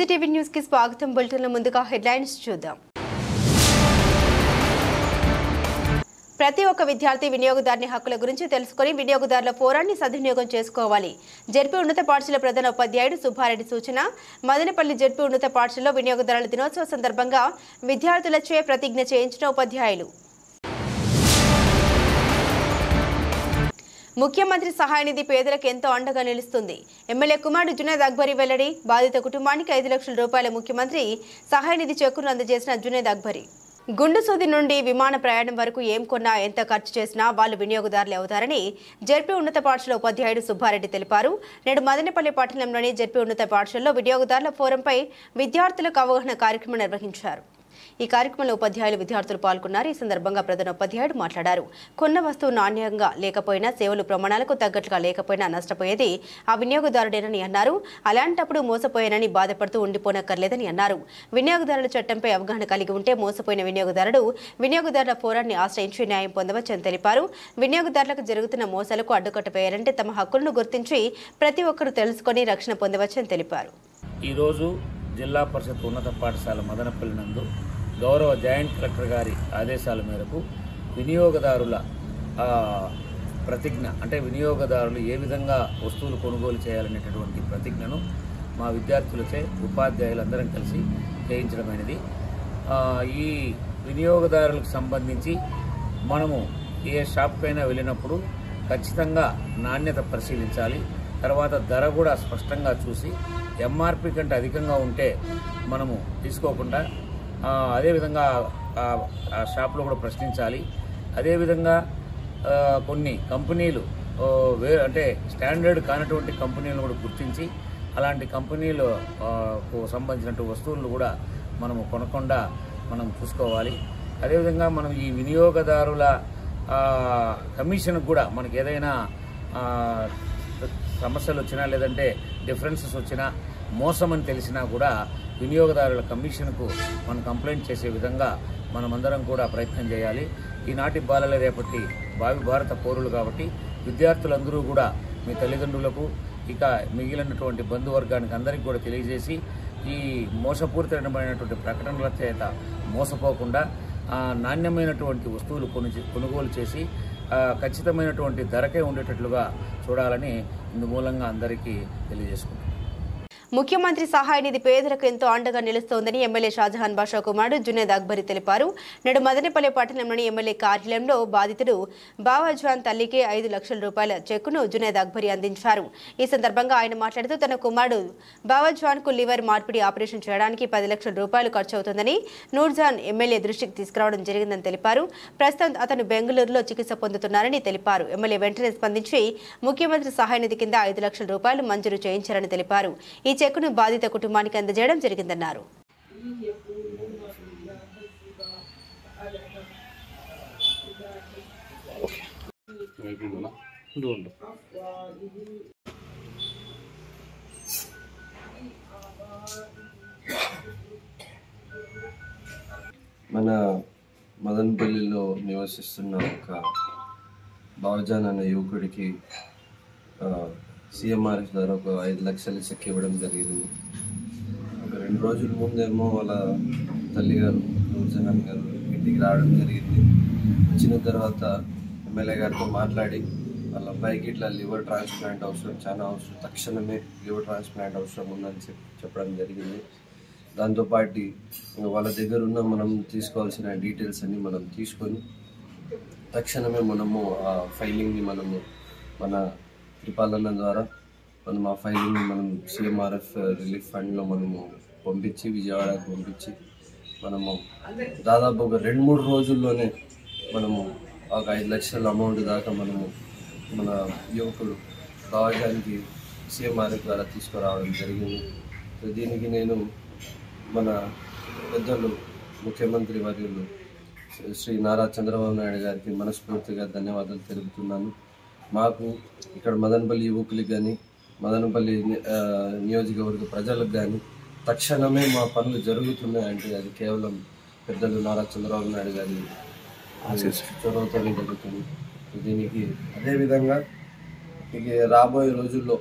విజిటివి news కి స్వాగతం. బులెటిన్ల ముందుగా హెడ్లైన్స్ చూద్దాం. ప్రతి ఒక్క విద్యార్థి వినియోగదారుని హక్కుల గురించి తెలుసుకుని వినియోగదారుల ఫోరాన్ని సద్వినియోగం చేసుకోవాలి. జెడ్పీ ఉన్నత పాఠశాల ప్రధాన ఉపాధ్యాయుడు సుబ్బారెడ్డి సూచన. మదనపల్లి జెడ్పీ ఉన్నత పాఠశాలలో వినియోగదారుల దినోత్సవ సందర్భంగా విద్యార్థులచే ప్రతిజ్ఞ చేయించిన ఉపాధ్యాయులు. ముఖ్యమంత్రి సహాయ నిధి పేదలకు ఎంతో అండగా నిలుస్తుంది. ఎమ్మెల్యే కుమారుడు జునేద్ అక్బరీ వెల్లడి. బాధిత కుటుంబానికి 5 లక్షల రూపాయల ముఖ్యమంత్రి సహాయ నిధి చెక్కును అందజేసిన జునేద్ అక్బరీ. గుండు సూది నుండి విమాన ప్రయాణం వరకు ఏం కొన్నా ఎంత ఖర్చు చేసినా వాళ్ళు వినియోగదారులే అవుతారని జెడ్పీ ఉన్నత పాఠశాల ఉపాధ్యాయుడు సుబ్బారెడ్డి తెలిపారు. నేడు మదనపల్లి పట్టణంలోని జెడ్పీ ఉన్నత పాఠశాలలో వినియోగదారుల ఫోరంపై విద్యార్థులకు అవగాహన కార్యక్రమం నిర్వహించారు. ఈ కార్యక్రమంలో ఉపాధ్యాయులు విద్యార్థులు పాల్గొన్నారు. ఈ సందర్భంగా ప్రధాన ఉపాధ్యాయుడు మాట్లాడారు. కొన్న వస్తువు నాణ్యంగా లేకపోయినా, సేవలు ప్రమాణాలకు తగ్గట్లుగా లేకపోయినా నష్టపోయేది ఆ వినియోగదారుడేనని అన్నారు. అలాంటప్పుడు మోసపోయానని బాధపడుతూ ఉండిపోనక్కర్లేదని అన్నారు. వినియోగదారుల చట్టంపై అవగాహన కలిగి ఉంటే మోసపోయిన వినియోగదారుడు వినియోగదారుల ఫోరాన్ని ఆశ్రయించి న్యాయం పొందవచ్చని తెలిపారు. వినియోగదారులకు జరుగుతున్న మోసాలకు అడ్డుకట్ట వేయాలంటే తమ హక్కులను గుర్తించి ప్రతి ఒక్కరూ తెలుసుకొని రక్షణ పొందవచ్చని తెలిపారు. ఈరోజు జిల్లా పరిషత్ ఉన్నత పాఠశాల మదనపల్లి నందు గౌరవ జాయింట్ కలెక్టర్ గారి ఆదేశాల మేరకు వినియోగదారుల ప్రతిజ్ఞ, అంటే వినియోగదారులు ఏ విధంగా వస్తువులు కొనుగోలు చేయాలనేటటువంటి ప్రతిజ్ఞను మా విద్యార్థులచే ఉపాధ్యాయులందరం కలిసి చేయించడమైనది. ఈ వినియోగదారులకు సంబంధించి మనము ఏ షాప్ పైన వెళ్ళినప్పుడు ఖచ్చితంగా నాణ్యత పరిశీలించాలి. తర్వాత ధర కూడా స్పష్టంగా చూసి ఎంఆర్పి కంటే అధికంగా ఉంటే మనము తీసుకోకుండా అదేవిధంగా ఆ షాప్లో కూడా ప్రశ్నించాలి. అదేవిధంగా కొన్ని కంపెనీలు అంటే స్టాండర్డ్ కానటువంటి కంపెనీలను కూడా గుర్తించి అలాంటి కంపెనీలకు సంబంధించిన వస్తువులను కూడా మనము కొనకుండా మనం చూసుకోవాలి. అదేవిధంగా మనం ఈ వినియోగదారుల కమిషన్కి కూడా మనకి ఏదైనా సమస్యలు వచ్చినా లేదంటే డిఫరెన్సెస్ వచ్చినా మోసం అని తెలిసినా కూడా వినియోగదారుల కమిషన్కు మనం కంప్లైంట్ చేసే విధంగా మనమందరం కూడా ప్రయత్నం చేయాలి. ఈనాటి బాలల రేపటి భావి భారత పౌరులు కాబట్టి విద్యార్థులందరూ కూడా మీ తల్లిదండ్రులకు ఇక మిగిలినటువంటి బంధువర్గానికి అందరికీ కూడా తెలియజేసి ఈ మోసపూరితమైనటువంటి ప్రకటనల చేత మోసపోకుండా నాణ్యమైనటువంటి వస్తువులు కొనుగోలు చేసి ఖచ్చితమైనటువంటి ధరకే ఉండేటట్లుగా చూడాలని ఇందుమూలంగా అందరికీ తెలియజేసుకుంటున్నాను. ముఖ్యమంత్రి సహాయ నిధి పేదలకు ఎంతో అండగా నిలుస్తోందని ఎమ్మెల్యే షాజహాన్ బాషా కుమారుడు జునేద్ అక్బరీ తెలిపారు. నేడు మదనపల్లి పట్టణంలోని ఎమ్మెల్యే కార్యాలయంలో బాధితుడు బావాజ్వాన్ తల్లికి 5 లక్షల రూపాయల చెక్కును జునేద్ అక్బరీ అందించారు. ఈ సందర్భంగా ఆయన మాట్లాడుతూ తన కుమారుడు బావాజ్వాన్ కు లివర్ మార్పిడి ఆపరేషన్ చేయడానికి 10 లక్షల రూపాయలు ఖర్చు అవుతుందని నూర్జాన్ ఎమ్మెల్యే దృష్టికి తీసుకురావడం జరిగిందని తెలిపారు. ప్రస్తుతం అతను బెంగళూరులో చికిత్స పొందుతున్నారని తెలిపారు. ఎమ్మెల్యే వెంటనే స్పందించి ముఖ్యమంత్రి సహాయ నిధి కింద 5 లక్షల రూపాయలు మంజూరు చేయించారని తెలిపారు. ఈ చెక్కును బాధిత కుటుంబానికి అందజేయడం జరిగిందన్నారు. మన మదనపల్లిలో నివసిస్తున్న ఒక బావజాన్ అనే యువకుడికి సిఎంఆర్ఎఫ్ ద్వారా ఒక 5 లక్షల చెక్ ఇవ్వడం జరిగింది. ఒక 2 రోజుల ముందేమో వాళ్ళ తల్లిగారు నూర్జహాన్ గారు ఇంటికి రావడం జరిగింది. వచ్చిన తర్వాత ఎమ్మెల్యే గారితో మాట్లాడి వాళ్ళ అబ్బాయికి ఇట్లా లివర్ ట్రాన్స్ప్లాంట్ అవసరం, చాలా అవసరం, తక్షణమే లివర్ ట్రాన్స్ప్లాంట్ అవసరం ఉందని చెప్పడం జరిగింది. దాంతోపాటు వాళ్ళ దగ్గర ఉన్న మనం తీసుకోవాల్సిన డీటెయిల్స్ అన్ని మనం తీసుకొని తక్షణమే మనము ఆ ఫైలింగ్ని మనము మన పరిపాలన ద్వారా మనం ఆ ఫైలింగ్ని మనం సిఎంఆర్ఎఫ్ రిలీఫ్ ఫండ్లో మనము పంపించి విజయవాడకు పంపించి మనము దాదాపు ఒక 2-3 రోజుల్లోనే మనము ఒక 5 లక్షల అమౌంట్ దాకా మనము మన యువకుడు బావజానికి సిఎంఆర్ఎఫ్ ద్వారా తీసుకురావడం జరిగింది. సో దీనికి నేను మన పెద్దలు ముఖ్యమంత్రి వర్యులు శ్రీ నారా చంద్రబాబు నాయుడు గారికి మనస్ఫూర్తిగా ధన్యవాదాలు తెలుపుతున్నాను. మాకు ఇక్కడ మదనపల్లి యువకులకు కానీ మదనపల్లి నియోజకవర్గ ప్రజలకు కానీ తక్షణమే మా పనులు జరుగుతున్నాయంటే అది కేవలం పెద్దలు నారా చంద్రబాబు నాయుడు గారి చొరవతోనే జరుగుతుంది. దీనికి అదేవిధంగా ఇక రాబోయే రోజుల్లో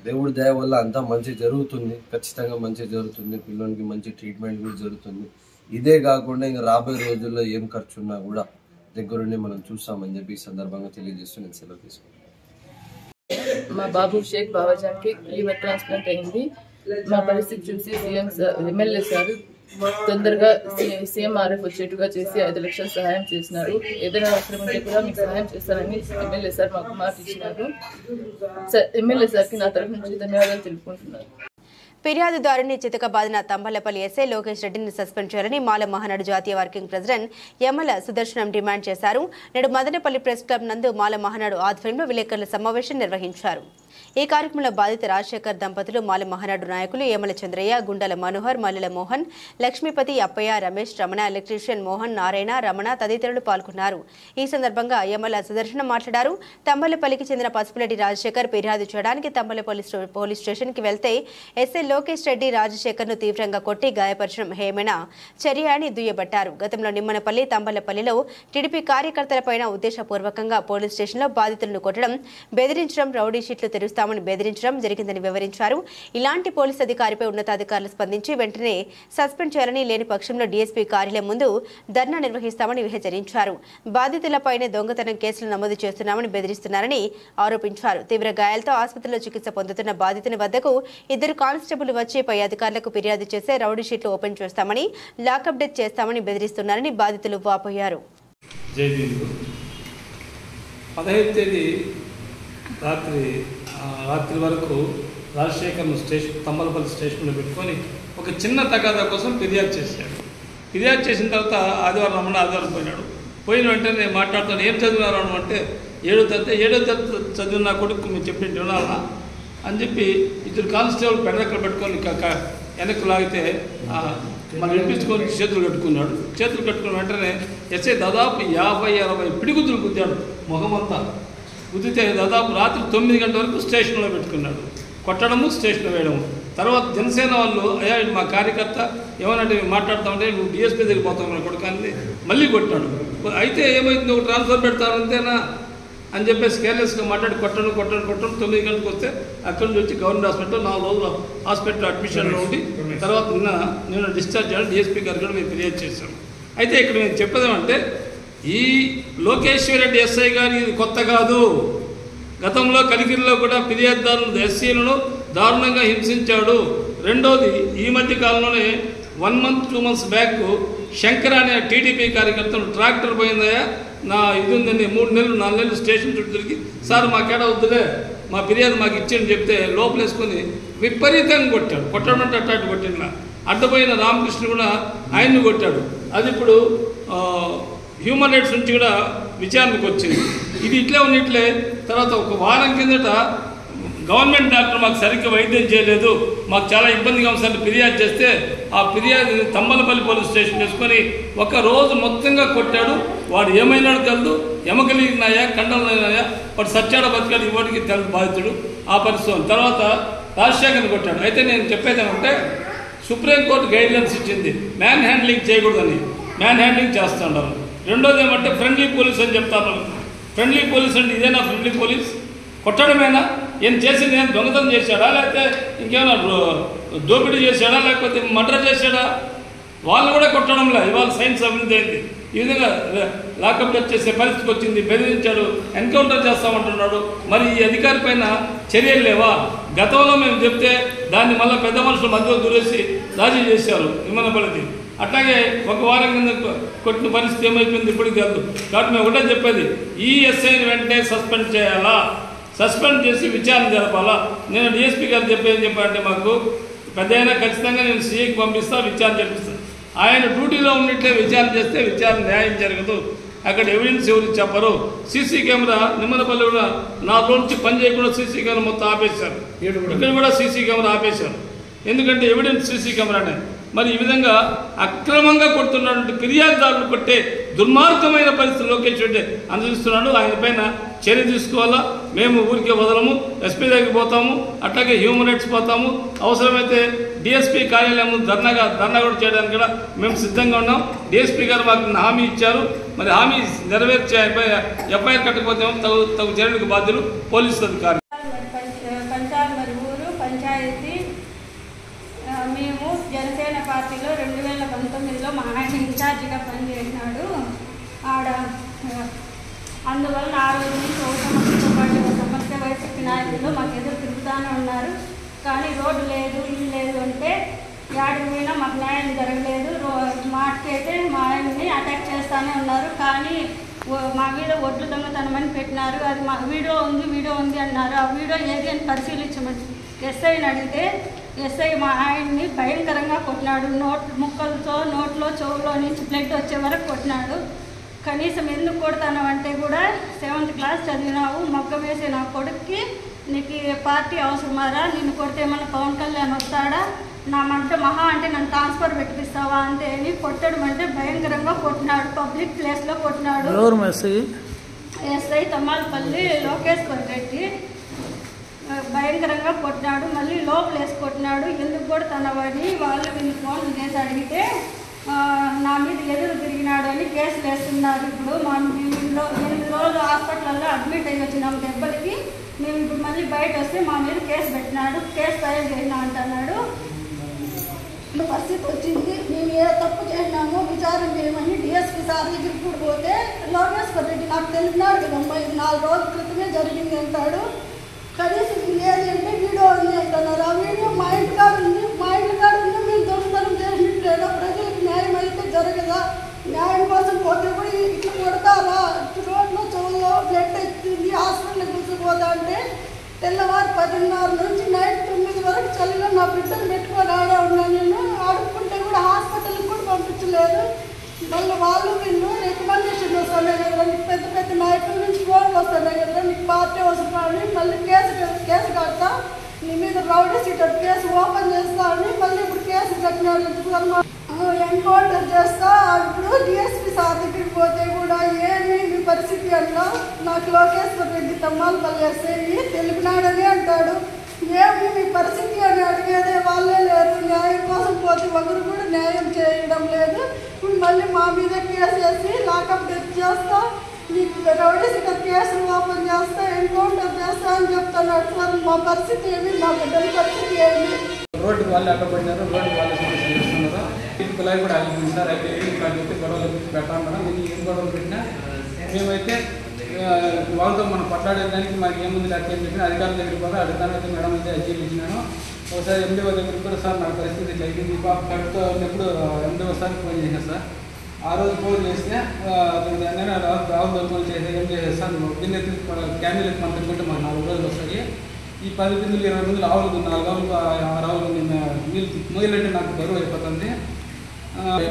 దేవుడి దయ వల్ల అంతా మంచి జరుగుతుంది, ఖచ్చితంగా మంచి జరుగుతుంది. పిల్లోనికి మంచి ట్రీట్మెంట్ కూడా జరుగుతుంది. ఇదే కాకుండా ఇంకా రాబోయే రోజుల్లో ఏం ఖర్చు ఉన్నా కూడా దగ్గరుండి మనం చూస్తామని చెప్పి ఈ సందర్భంగా తెలియజేస్తూ నేను సెలవు తీసుకున్నాను. మా బాబు షేక్ బాబాజాన్కి లివర్ ట్రాన్స్ప్లాంట్ అయింది. మా పరిస్థితి చూసి ఎమ్మెల్యే సార్ తొందరగా CMRF వచ్చేట్టుగా చేసి 5 లక్షలు సహాయం చేసినారు. ఏదైనా అవసరం ఉంటే కూడా మీకు సహాయం చేస్తారని ఎమ్మెల్యే సార్ మాకు మాట ఇచ్చినారు. ఎమ్మెల్యే సార్కి నా తరఫు నుంచి ధన్యవాదాలు తెలుపుకుంటున్నాను. ఫిర్యాదుదారుని చితకబాదిన తంబలపల్లి ఎస్ఐ లోకేష్ రెడ్డిని సస్పెండ్ చేయాలని మాల మహానాడు జాతీయ working president Yamala Sudarshanam demand చేశారు. నేడు మదనపల్లి ప్రెస్ క్లబ్ నందు మాల మహానాడు ఆధ్వర్యంలో విలేకరుల సమావేశం నిర్వహించారు. ఈ కార్యక్రమంలో బాధిత రాజశేఖర్ దంపతులు, మాల మహానాడు నాయకులు యమల చంద్రయ్య, గుండల మనోహర్, మల్లెల మోహన్, లక్ష్మీపతి, అప్పయ్య, రమేష్, రమణ, ఎలక్ట్రీషియన్ మోహన్, నారాయణ, రమణ తదితరులు పాల్గొన్నారు. ఈ సందర్భంగా యమల సుదర్శనం మాట్లాడారు. తంబలపల్లికి చెందిన పసుపులెడ్డి రాజశేఖర్ ఫిర్యాదు చేయడానికి తంబలపల్లి పోలీస్ స్టేషన్ కి వెళ్తే ఎస్ఐ లోకేష్ రెడ్డి రాజశేఖర్ ను తీవ్రంగా కొట్టి గాయపరచడం హేమైన చర్య అని దుయ్యబట్టారు. గతంలో నిమ్మనపల్లి, తంబలపల్లిలో టీడీపీ కార్యకర్తలపైన ఉద్దేశపూర్వకంగా పోలీస్ స్టేషన్లో బాధితులను కొట్టడం, బెదిరించడం, రౌడీ షీట్లు తెరుస్తామని బెదిరించడం జరిగిందని వివరించారు. ఇలాంటి పోలీస్ అధికారిపై ఉన్నతాధికారులు స్పందించి వెంటనే సస్పెండ్ చేయాలని, లేని పక్షంలో డీఎస్పీ కార్యాలయం ముందు ధర్నా నిర్వహిస్తామని హెచ్చరించారు. బాధితులపైనే దొంగతనం కేసులు నమోదు చేస్తున్నామని బెదిరిస్తున్నారని ఆరోపించారు. తీవ్ర గాయాలతో ఆసుపత్రిలో చికిత్స పొందుతున్న బాధితుని వద్దకు 2 కానిస్టేబుల్ వచ్చి పై అధికారులకు ఫిర్యాదు చేసే రౌడీ షీట్లు ఓపెన్ చేస్తామని, లాకప్ డెత్ చేస్తామని బెదిరిస్తున్నారని బాధితులు వాపోయారు. 15వ తేదీ రాత్రి వరకు రాజశేఖర్ను తంబలపల్లి స్టేషన్లో పెట్టుకొని ఒక చిన్న తగాదా కోసం ఫిర్యాదు చేశాడు. ఫిర్యాదు చేసిన తర్వాత ఆదివారం పోయినాడు. పోయిన వెంటనే మాట్లాడుతాను, ఏం చదివినారు అంటే 7వ తరగతి చదివిన కొడుకు మీరు చెప్పినట్టు వినాలన్నా అని చెప్పి 2 కానిస్టేబుల్ పెడరెక్కలు పెట్టుకొని వెనక్కి లాగితే మనం వినిపించుకొని చేతులు కట్టుకున్నాడు. చేతులు కట్టుకున్న వెంటనే ఎస్ఐ దాదాపు 50-60 పిడిగుద్దులు గుద్దాడు మొహమంతా. గుద్దితే దాదాపు రాత్రి 9 గంటల వరకు స్టేషన్లో పెట్టుకున్నాడు. కొట్టడము, స్టేషన్లో వేయడము. తర్వాత జనసేన వాళ్ళు అయ్యా మా కార్యకర్త ఏమనంటే మాట్లాడుతామంటే నువ్వు డిఎస్పీ దగ్గర పోతావు మన కొడుకాన్ని మళ్ళీ కొట్టాడు. అయితే ఏమైంది, ఒక ట్రాన్స్ఫర్ పెడతాను అంతేనా అని చెప్పేసి కేర్లెస్గా మాట్లాడి కొట్టడం 9 గంటలకు వస్తే అక్కడి నుంచి వచ్చి గవర్నమెంట్ హాస్పిటల్ 4 రోజులు హాస్పిటల్ అడ్మిషన్లో ఉండి తర్వాత నిన్న డిశ్చార్జ్ చేయాలి. డిఎస్పీ గారు కూడా మేము ఫిర్యాదు చేశాం. అయితే ఇక్కడ మేము చెప్పేదేమంటే ఈ లోకేశ్వర్ రెడ్డి ఎస్ఐ గారు ఇది కొత్త కాదు. గతంలో కలికిరిలో కూడా ఫిర్యాదుదారులు ఎస్సీలను దారుణంగా హింసించాడు. రెండోది ఈ మధ్య కాలంలోనే 1 month 2 months బ్యాక్ శంకర్ అనే టీడీపీ కార్యకర్తలు ట్రాక్టర్ పోయిందయ్యా నా ఇది ఉందని 3 నెలలు 4 నెలలు స్టేషన్ చుట్టూ తిరిగి సార్ మాకేడా వద్దులే మా ఫిర్యాదు మాకు ఇచ్చేయని చెప్తే లోపలేసుకొని విపరీతంగా కొట్టాడు. కొట్టడం అంటే అట్టాటి కొట్టిన అడ్డపోయిన రామకృష్ణ కూడా ఆయన్ని కొట్టాడు. అది ఇప్పుడు హ్యూమన్ రైట్స్ నుంచి కూడా విచారణకు వచ్చింది. ఇది ఇట్లే ఉన్నట్లే తర్వాత ఒక వారం కిందట గవర్నమెంట్ డాక్టర్ మాకు సరిగ్గా వైద్యం చేయలేదు, మాకు చాలా ఇబ్బందిగా ఉందని ఫిర్యాదు చేస్తే ఆ ఫిర్యాదుని తంబలపల్లి పోలీస్ స్టేషన్ చేసుకొని ఒక రోజు మొత్తంగా కొట్టాడు. వాడు ఏమైనాడు తెలదు, ఎమకలిగినాయా కండలైనాయా వాడు సచ్చాడ బతికాడు ఇవాడికి తెలదు బాధితుడు. ఆ పరిస్థితి తర్వాత రాజశేఖర్ని కొట్టాడు. అయితే నేను చెప్పేది ఏమంటే సుప్రీంకోర్టు గైడ్లైన్స్ ఇచ్చింది మ్యాన్ హ్యాండ్లింగ్ చేయకూడదని, మ్యాన్ హ్యాండ్లింగ్ చేస్తున్నారు. రెండోది ఏమంటే ఫ్రెండ్లీ పోలీస్ అని చెప్తాను. ఫ్రెండ్లీ పోలీస్ అంటే ఇదేనా ఫ్రెండ్లీ పోలీస్? కొట్టడమేనా? ఏం చేసింది? ఏం దొంగతనం చేశాడా, లేకపోతే ఇంకేమైనా దోపిడీ చేశాడా, లేకపోతే మర్డర్ చేశాడా? వాళ్ళు కూడా కొట్టడంలే. ఇవాళ సైన్స్ అభివృద్ధి అయింది. ఈ విధంగా లాకప్ డెత్ చేసే పరిస్థితికి వచ్చింది. బెదిరించాడు, ఎన్కౌంటర్ చేస్తామంటున్నాడు. మరి ఈ అధికారి పైన చర్యలు లేవా? గతంలో మేము చెప్తే దాన్ని మళ్ళీ పెద్ద మనుషులు మధ్యలో దూరేసి రాజీ చేశారు నిమ్మనపల్లిది. అట్లాగే ఒక వారం కింద కొట్టిన పరిస్థితి ఏమైపోయింది ఇప్పటికి తెలుదు. కాబట్టి మేము ఒకటే చెప్పేది, ఈ ఎస్ఐని వెంటనే సస్పెండ్ చేయాలా, సస్పెండ్ చేసి విచారణ జరపాలా. నేను డిఎస్పీ గారు చెప్పారంటే మాకు పెద్ద అయినా ఖచ్చితంగా నేను సీఐకి పంపిస్తా, విచారణ జరిపిస్తాను. ఆయన డ్యూటీలో ఉన్నట్లే విచారణ చేస్తే విచారణ న్యాయం జరగదు. అక్కడ ఎవిడెన్స్ ఎవరు చెప్పరు. సీసీ కెమెరా నిమ్మనపల్లి కూడా నా నుంచి పని చేయకుండా సీసీ కెమెరా మొత్తం ఆపేశారు. ఇక్కడ కూడా సీసీ కెమెరా ఆపేశారు. ఎందుకంటే ఎవిడెన్స్ సీసీ కెమెరానే. మరి ఈ విధంగా అక్రమంగా కొడుతున్నటువంటి ఫిర్యాదుదారులు కొట్టే దుర్మార్గమైన పరిస్థితులు లోకేష్ రెడ్డి అనుసరిస్తున్నాడు. ఆయన పైన చర్య తీసుకోవాలా. మేము ఊరికే వదలము, ఎస్పీ దగ్గరికి పోతాము, అట్లాగే హ్యూమన్ రైట్స్ పోతాము. అవసరమైతే డిఎస్పీ కార్యాలయం ధర్నా కూడా చేయడానికి కూడా మేము సిద్ధంగా ఉన్నాం. డిఎస్పీ గారు మాకు హామీ ఇచ్చారు. మరి హామీ నెరవేర్చే ఎఫ్ఐఆర్ కట్టకపోతే తగు చర్యలకు బాధ్యులు పోలీసు అధికారులు. పార్టీలో 2019లో మా ఆయన ఇన్ఛార్జిగా పనిచేసినాడు ఆడ. అందువల్ల ఆ రోజు నుంచి ఒక సమస్య వైసీపీ నాయకులు మాకు ఎదురు తిరుగుతూనే ఉన్నారు. కానీ రోడ్డు లేదు, ఇల్లు లేదు అంటే యాడికి పోయినా మాకు న్యాయం జరగలేదు. మాటకైతే మా ఆయన్ని అటాక్ చేస్తూనే ఉన్నారు. కానీ మా మీద ఒడ్లు దొంగతనమని పెట్టినారు. అది మా వీడియో ఉంది అన్నారు. ఆ వీడియో ఏది అని పరిశీలించమని ఎస్ఐని అడిగితే ఎస్ఐ మా ఆయన్ని భయంకరంగా కొట్టినాడు. ముక్కలతో నోట్లో చెవులో నుంచి బ్లడ్ వచ్చే వరకు కొట్టినాడు. కనీసం ఎందుకు కొడతానంటే కూడా 7th క్లాస్ చదివినావు, మొగ్గం వేసే నా కొడుక్కి నీకు పార్టీ అవసరమారా, నిన్ను కొడితే ఏమన్నా పవన్ కళ్యాణ్ వస్తాడా, నా మంట మహా అంటే నన్ను ట్రాన్స్ఫర్ పెట్టిస్తావా అంతే అని కొట్టడం అంటే భయంకరంగా కొట్టినాడు. పబ్లిక్ ప్లేస్లో కొట్టినాడు. ఎస్ఐ తమ్మాలపల్లి లోకేశ్వర్ రెడ్డి భయంకరంగా కొట్టినాడు. మళ్ళీ లోపల వేసి కొట్టినాడు. ఎందుకు కొడుతున్నావని వాళ్ళు వీళ్ళు ఫోన్లు చేసి అడిగితే నా మీద ఎదురు తిరిగినాడు అని కేసులు వేస్తున్నారు. ఇప్పుడు మా ఇంట్లో 8 రోజులు హాస్పిటల్లో అడ్మిట్ అయ్యి వచ్చినాం దెబ్బలకి. మేము ఇప్పుడు మళ్ళీ బయట వస్తే మా మీద కేసు పెట్టినాడు. కేసు ఫైల్ చేసినా అంటున్నాడు. పరిస్థితి వచ్చింది. మేము ఏ తప్పు చేసినామో విచారణ చేయమని డిఎస్పీ సార్ దగ్గరికి కూడా పోతే లోకేశ్వర్ రెడ్డి నాకు తెలిసినాడు కదమ్మా, ఇది 4 రోజుల క్రితమే జరిగింది అంటాడు. కనీసం లేదంటే వీడియో ఉంది అంటున్నారు. ఆ వీడియో మా ఇంటికాడ ఉంది. మేము దొంగతనం చేసినట్లేదా? ప్రజలకు న్యాయం అయితే జరగదా? న్యాయం కోసం పోతే కూడా ఇట్లా కొడతారా? రోడ్లో చెవుల్లో బ్లడ్ ఎత్తింది, హాస్పిటల్కి తీసుకుపోతా అంటే తెల్లవారు 10:30 నుంచి నైట్ 9 వరకు చలిలో నా బిడ్డను పెట్టుకొని ఆడే ఉన్నాను. నేను ఆడుకుంటే కూడా హాస్పిటల్కి కూడా పంపించలేదు. మళ్ళీ వాళ్ళు వీళ్ళు రికమెండేషన్ వస్తున్నాయి కదా, నీకు పెద్ద నాయకుల నుంచి ఫోన్లు వస్తున్నాయి కదా, నీకు పార్టీ అవసరం అని మళ్ళీ కేసు కడతా, నీ మీద రౌడీ సీటర్ కేసు ఓపెన్ చేస్తా అని మళ్ళీ ఇప్పుడు కేసు కట్టినాడు. ఎన్కౌంటర్ చేస్తా. ఇప్పుడు డిఎస్పీ సార్ దగ్గరికి పోతే కూడా ఏమి మీ పరిస్థితి అన్నా నాకు లోకేశ్వర్ రెడ్డి తమ్మాలపల్లి ఎస్ఐ తెలిపినాడని అంటాడు. ఏమి మీ పరిస్థితి అని అడిగేదే వాళ్ళే లేరు. న్యాయం కోసం పోతే ఒకరు కూడా న్యాయం చేయడం లేదు. ఇప్పుడు మళ్ళీ మా మీద కేసు వేసి లాకప్ డెత్ చేస్తా, నీకు రౌడీ సీటర్ కేసులు ఓపెన్ చేస్తా, ఎన్కౌంటర్ చేస్తా అని చెప్తున్నాడు. సార్ మా పరిస్థితి ఏమి, మా బిడ్డల పరిస్థితి ఏమి? రోడ్డుకి వాళ్ళు అడ్డపడినారు, రోడ్డుకి వాళ్ళు సమస్య చేస్తున్నారు. ఇంటికి లైవ్ కూడా ఆగిపోయింది సార్. అయితే ఇక్కడ చెప్పి గొడవలు పెట్టాం మేడం. ఇది ఏం గొడవలు పెట్టినా మేమైతే వాళ్ళతో మనం పట్లాడేదానికి మనకి ఏముంది అట్లా ఏం చెప్పిన అధికారుల దగ్గరికి పోతే అధికారులు అయితే మేడం అయితే అర్జీలు ఇచ్చినాను. ఒకసారి MDO దగ్గరికి కూడా సార్ నాకు పరిస్థితి జరిగింది పాప కడుపుతో ఉన్నప్పుడు MDO సార్ ఫోన్ చేశాను సార్. ఆ రోజు ఫోన్ చేస్తే రాహుల్ దొంగలు చేస్తే ఏం చేసేది సార్, గిన్నె క్యాన్లు మనం తినుకుంటే మాకు 4 రోజులు వస్తాయి. ఈ 10 బిందులు 20 బిందులు ఆవులు 4 ఆవులు 6 ఆవులు నీళ్ళు మొయ్యలంటే నాకు బరువు అయిపోతుంది.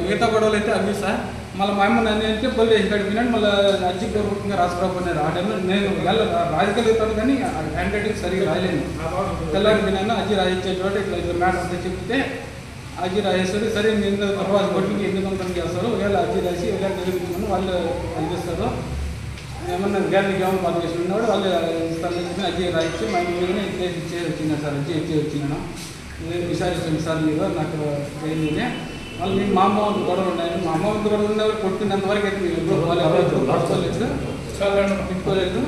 మిగతా గొడవలు అయితే అవి సార్. మళ్ళీ మా అమ్మ నన్ను అంటే పొల్లి వేసి గడిపినాడు. మళ్ళీ అర్జీ పూర్వకంగా రాసుకురాకున్నారు. ఆ టైంలో నేను రాజకీయాలు కానీ హ్యాండ్ రైటింగ్ సరిగ్గా రాయలేను. తెల్లారి విన్నాను అర్జీ రాయించే చోట ఇట్లా మ్యాటర్ అంతా చెప్తే అర్జీ రాసేస్తారు. సరే నేను తర్వాత కొట్టుకి ఎందుకు అంతం చేస్తారు, ఒకవేళ అర్జీ రాసి ఒకవేళ నిరూపించమని వాళ్ళు అందిస్తారు. ఏమన్నా గ్యారెంటీకి ఏమన్నా పాత చేసి ఉన్నాడు వాళ్ళు ఇస్తాను అర్జీ రాయించి మా మీదనే ఇచ్చేసి వచ్చినాను సార్. ఇచ్చి వచ్చినాను. నేను విచారించాను సార్ మీరు నాకు జరిగింది. వాళ్ళు మీ మా అమ్మ వాళ్ళు గొడవలు ఉన్నాయి. మా అమ్మ వాళ్ళు గొడవలు ఉన్నవారు కొట్టుకున్నంత వరకు అయితే మీరు పెట్టుకోలేదు.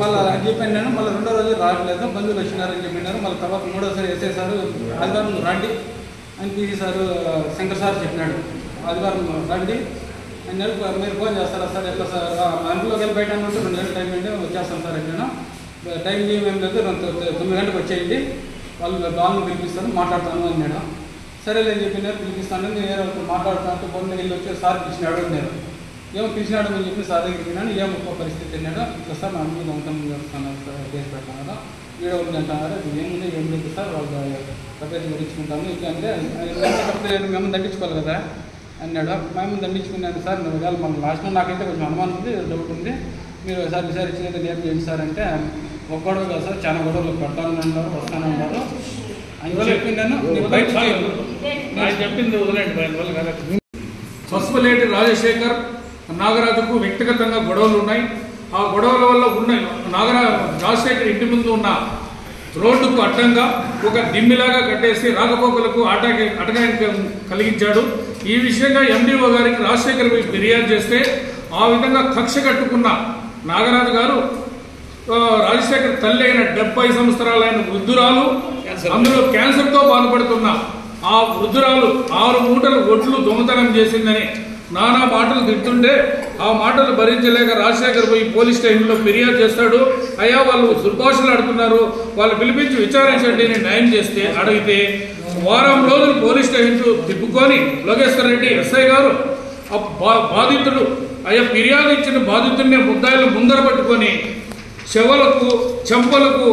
మళ్ళీ చెప్పినాను. మళ్ళీ 2వ రోజు రావట్లేదు, బంధువులు వచ్చినారని చెప్పినారు. మళ్ళీ తర్వాత 3వసారి ఎస్ఐ సారు ఆదివారం రండి అని పీసీ సారు శంకర్ సార్ చెప్పినాడు. ఆదివారం రండి అన్నాడు. మీరు ఫోన్ చేస్తారా సార్? ఎట్లా సార్ అందులోకి వెళ్ళి బయట అంటే 2 గంటల టైం అంటే వచ్చేస్తాను సార్. నేను టైం ఏం లేదు, 9 గంటలకు వచ్చేయండి, వాళ్ళు బాగా పిలిపిస్తాను మాట్లాడతాను అన్నాడు. సరేలేని చెప్పినారు. పిలిపిస్తాను నేను మాట్లాడుతాను. ఫోన్ వెళ్ళి వచ్చి సార్ పిలిచినాడు అన్నారు. ఏమో పిలిచినాడు అని చెప్పి సార్ దగ్గరికి విన్నాను. ఏమో ఒక్కో పరిస్థితి అన్నాడు. ఇట్లా సార్ నా మీద దొంగతనం చేస్తున్నారు సార్, కేసు పెడుతున్నారు, వీడియో ఉంది అంటున్నారు. ఇది ఏముంది ఏం లేదు సార్, వాళ్ళు ప్రపేజ్ గడించుకుంటాము ఇట్లా అంటే మేము దండించుకోవాలి కదా అన్నాడు. మేము దండించుకున్నాను సార్. ఒకవేళ మన లాస్ట్లో నాకైతే కొంచెం అనుమానం ఉంది, డౌట్ ఉంది, మీరు ఒకసారి విచారించినది ఏం చేయండి సార్ అంటే ఒక గొడవ కాదు సార్, చాలా గొడవలు పెడతానని అన్నారు, వస్తానన్నారు అని చెప్పినాను. చెప్పింది వదిలేండి. పసుపులేటి రాజశేఖర్ నాగరాజుకు వ్యక్తిగతంగా గొడవలు ఉన్నాయి. ఆ గొడవల వల్ల రాజశేఖర్ ఇంటి ముందు ఉన్న రోడ్డుకు అడ్డంగా ఒక దిమ్మిలాగా కట్టేసి రాకపోకలకు అటకాయం కలిగించాడు. ఈ విషయంగా MDO గారికి రాజశేఖర్ ఫిర్యాదు చేస్తే ఆ విధంగా కక్ష కట్టుకున్న నాగరాజు గారు రాజశేఖర్ తల్లి అయిన 70 సంవత్సరాలైన వృద్ధురాలు, అందులో క్యాన్సర్తో బాధపడుతున్న ఆ వృద్ధురాలు 6 మూటలు ఒడ్లు దొంగతనం చేసిందని నానా మాటలు తిడుతుంటే ఆ మాటలు భరించలేక రాజశేఖర్ పోయి పోలీస్ స్టేషన్లో ఫిర్యాదు చేస్తాడు. అయ్యా వాళ్ళు దుర్భాషలు ఆడుతున్నారు, వాళ్ళు పిలిపించి విచారించండి అని న్యాయం చేస్తే అడిగితే వారం రోజులు పోలీస్ స్టేషన్ తిప్పుకొని లోకేశ్వర్ రెడ్డి ఎస్ఐ గారు బాధితుడు అయ్యా ఫిర్యాదు ఇచ్చిన బాధితుడిని ముద్దాయిలు ముందర పట్టుకొని చెవులకు చెంపలకు